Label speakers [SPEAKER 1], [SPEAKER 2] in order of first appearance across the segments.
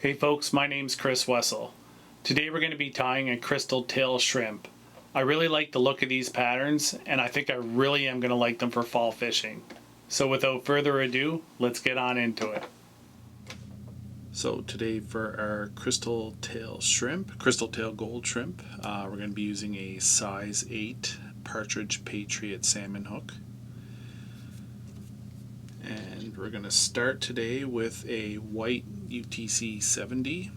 [SPEAKER 1] Hey folks, my name's Chris Wessel. Today we're going to be tying a crystal tail shrimp. I really like the look of these patterns and I think I really am going to like them for fall fishing. So without further ado, let's get on into it. So today for our crystal tail gold shrimp, we're going to be using a size 8 Partridge Patriot salmon hook. And we're going to start today with a white UTC 70.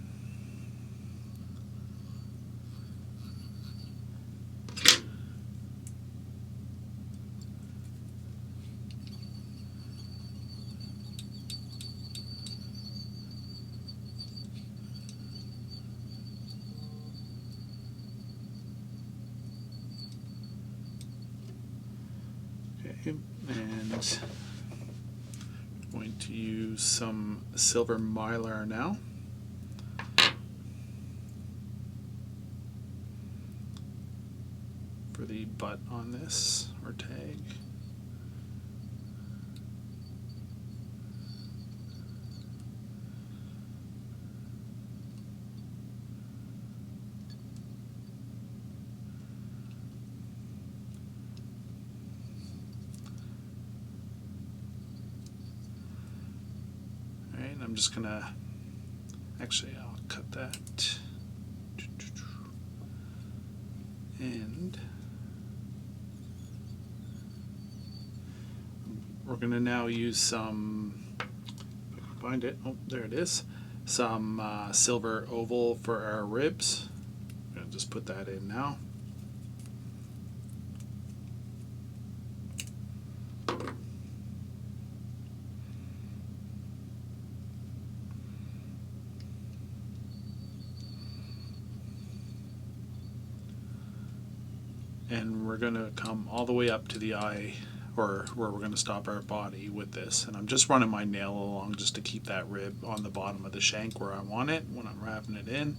[SPEAKER 1] Okay, and I'm going to use some silver mylar now. For the butt on this, or tag. Alright, I'm just gonna, actually I'll cut that. And we're going to now use some, if I can find it, oh there it is, some silver oval for our ribs. I'm going to just put that in now. And we're going to come all the way up to the eye, or where we're going to stop our body with this. And I'm just running my nail along just to keep that rib on the bottom of the shank where I want it when I'm wrapping it in.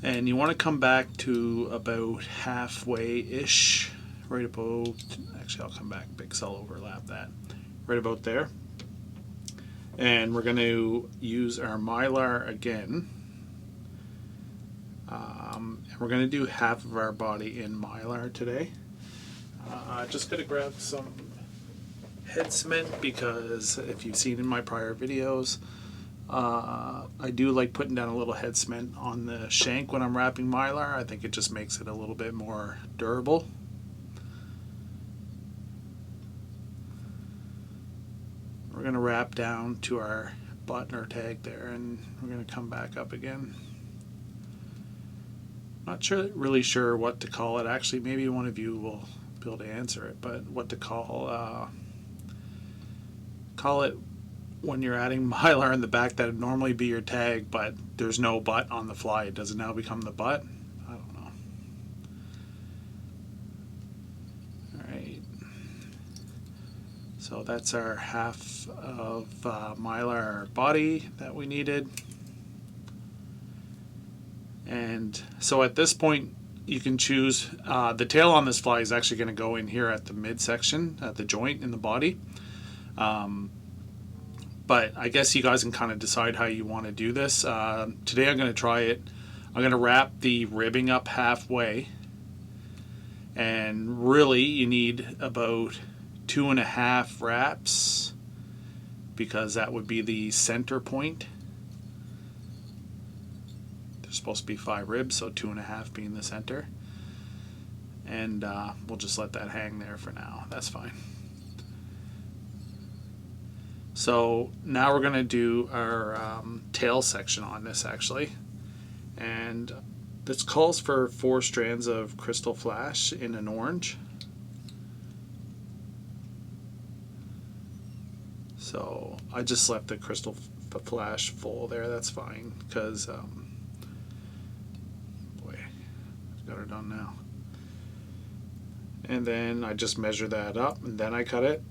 [SPEAKER 1] And you want to come back to about halfway-ish, right about, actually I'll come back because I'll overlap that, right about there. And we're going to use our mylar again. And we're going to do half of our body in mylar today. Just going to grab some head cement because if you've seen in my prior videos, I do like putting down a little head cement on the shank when I'm wrapping mylar. I think it just makes it a little bit more durable. We're going to wrap down to our button or tag there, and we're going to come back up again. Not really sure what to call it. Actually, maybe one of you will be able to answer it, but what to call it when you're adding mylar in the back that would normally be your tag, but there's no butt on the fly. Does it now become the butt? I don't know. Alright. So that's our half of mylar body that we needed. And so at this point you can choose, the tail on this fly is actually going to go in here at the midsection, at the joint in the body. But I guess you guys can kind of decide how you want to do this. Today I'm going to try it. I'm going to wrap the ribbing up halfway. And really you need about 2.5 wraps because that would be the center point. There's supposed to be 5 ribs, so 2.5 being the center. And we'll just let that hang there for now. That's fine. So now we're going to do our tail section on this actually. And this calls for 4 strands of Crystal Flash in an orange. So I just left the Crystal Flash full there, that's fine, because boy, I've got her done now. And then I just measure that up and then I cut it.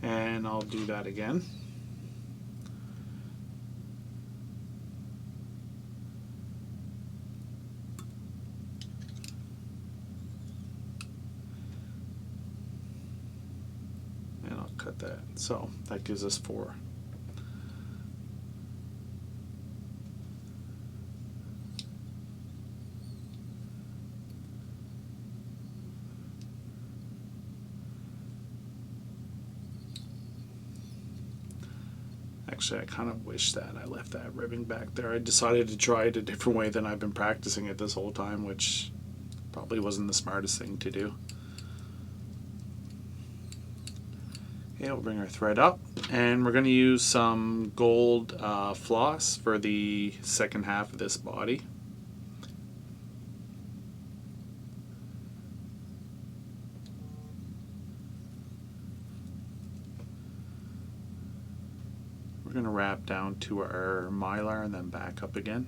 [SPEAKER 1] And I'll do that again. And I'll cut that. So that gives us 4. Actually, I kind of wish that I left that ribbing back there. I decided to try it a different way than I've been practicing it this whole time, which probably wasn't the smartest thing to do. Okay, we'll bring our thread up, and we're going to use some gold floss for the second half of this body. We're going to wrap down to our mylar and then back up again.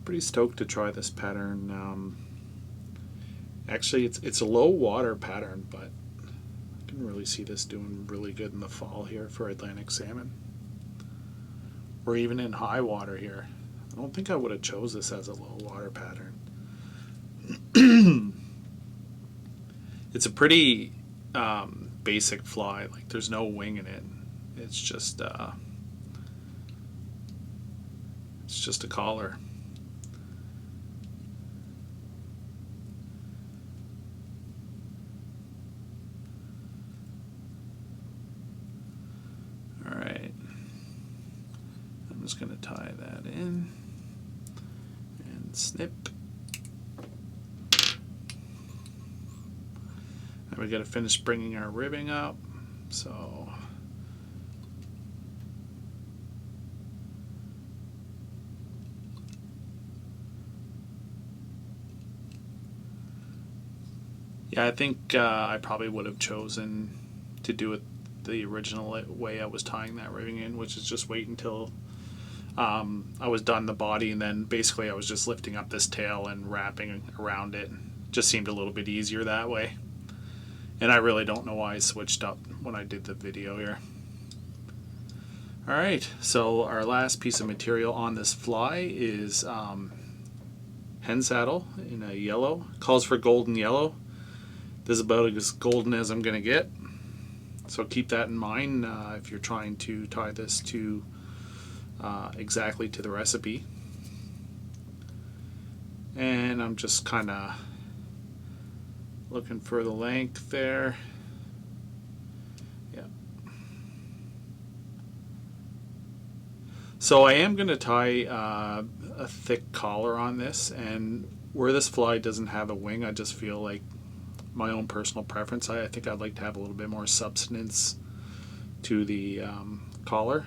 [SPEAKER 1] Pretty stoked to try this pattern. Actually, it's a low water pattern, but I can really see this doing really good in the fall here for Atlantic salmon, or even in high water here. I don't think I would have chose this as a low water pattern. It's a pretty basic fly. Like, there's no wing in it. It's just a collar. Alright, I'm just going to tie that in and snip. And we got to finish bringing our ribbing up, so yeah, I think I probably would have chosen to do it the original way I was tying that ribbing in, which is just wait until I was done the body, and then basically I was just lifting up this tail and wrapping around it. Just seemed a little bit easier that way. And I really don't know why I switched up when I did the video here. Alright, so our last piece of material on this fly is hen saddle in a yellow. Calls for golden yellow. This is about as golden as I'm going to get. So keep that in mind if you're trying to tie this to exactly to the recipe. And I'm just kind of looking for the length there. Yeah. So I am going to tie a thick collar on this, and where this fly doesn't have a wing, I just feel like my own personal preference, I think I'd like to have a little bit more substance to the collar.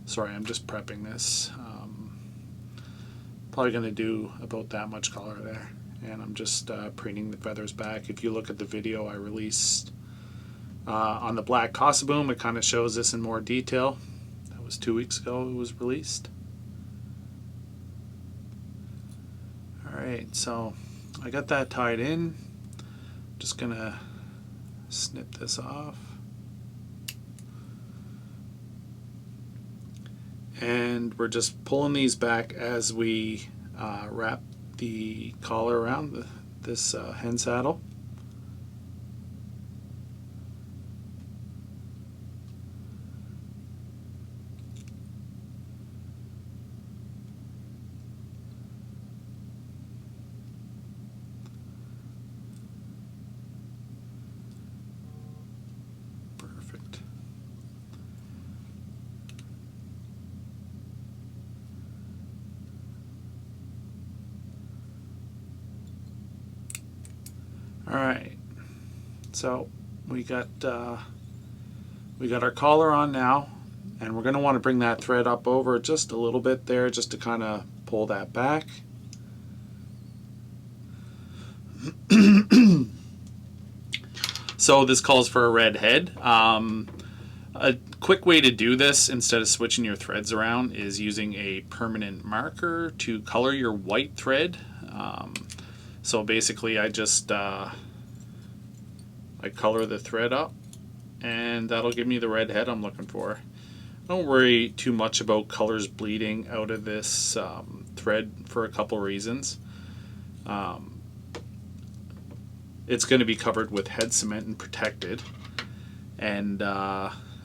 [SPEAKER 1] Sorry, I'm just prepping this. Probably going to do about that much collar there, and I'm just preening the feathers back. If you look at the video I released on the Black Casaboom, it kind of shows this in more detail. That was 2 weeks ago it was released. Alright, so I got that tied in. Just gonna snip this off. And we're just pulling these back as we wrap the collar around this hen saddle. Alright, so we got our collar on now, and we're going to want to bring that thread up over just a little bit there, just to kind of pull that back. So this calls for a red head. A quick way to do this, instead of switching your threads around, is using a permanent marker to color your white thread So basically I just I color the thread up, and that'll give me the red head I'm looking for. Don't worry too much about colors bleeding out of this thread for a couple reasons. It's going to be covered with head cement and protected, and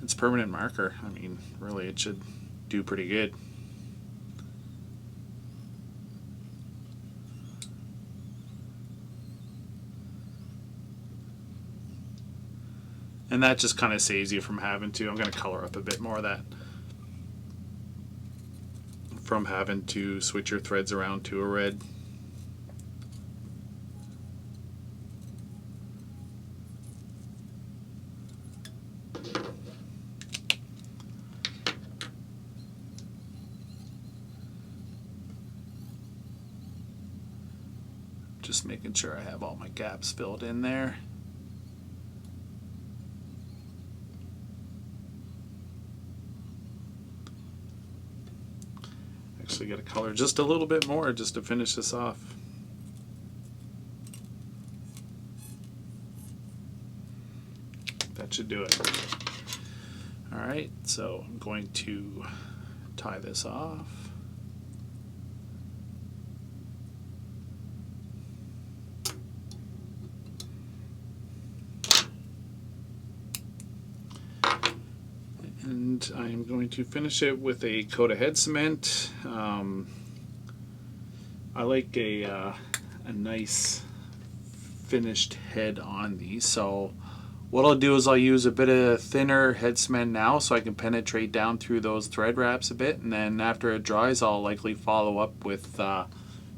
[SPEAKER 1] it's permanent marker. I mean, really, it should do pretty good. And that just kind of saves you from having to, I'm going to color up a bit more of that, from having to switch your threads around to a red. Just making sure I have all my gaps filled in there. Actually got to color just a little bit more just to finish this off. That should do it. Alright, so I'm going to tie this off. And I'm going to finish it with a coat of head cement. I like a nice finished head on these, so what I'll do is I'll use a bit of thinner head cement now so I can penetrate down through those thread wraps a bit, and then after it dries I'll likely follow up with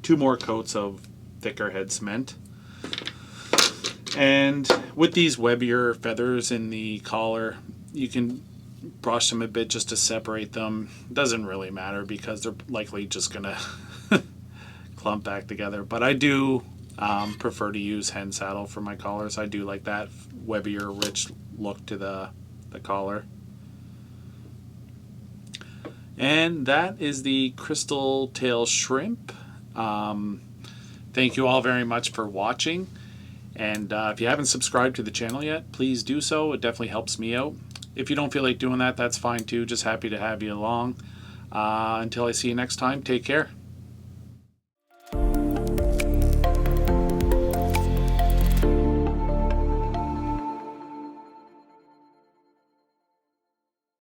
[SPEAKER 1] 2 more coats of thicker head cement. And with these webbier feathers in the collar, you can brush them a bit just to separate them. Doesn't really matter because they're likely just gonna clump back together, but I do prefer to use hen saddle for my collars. I do like that webbier rich look to the collar. And that is the crystal tail shrimp. Thank you all very much for watching, and if you haven't subscribed to the channel yet, please do so. It definitely helps me out. If you don't feel like doing that, that's fine too. Just happy to have you along. Until I see you next time, take care.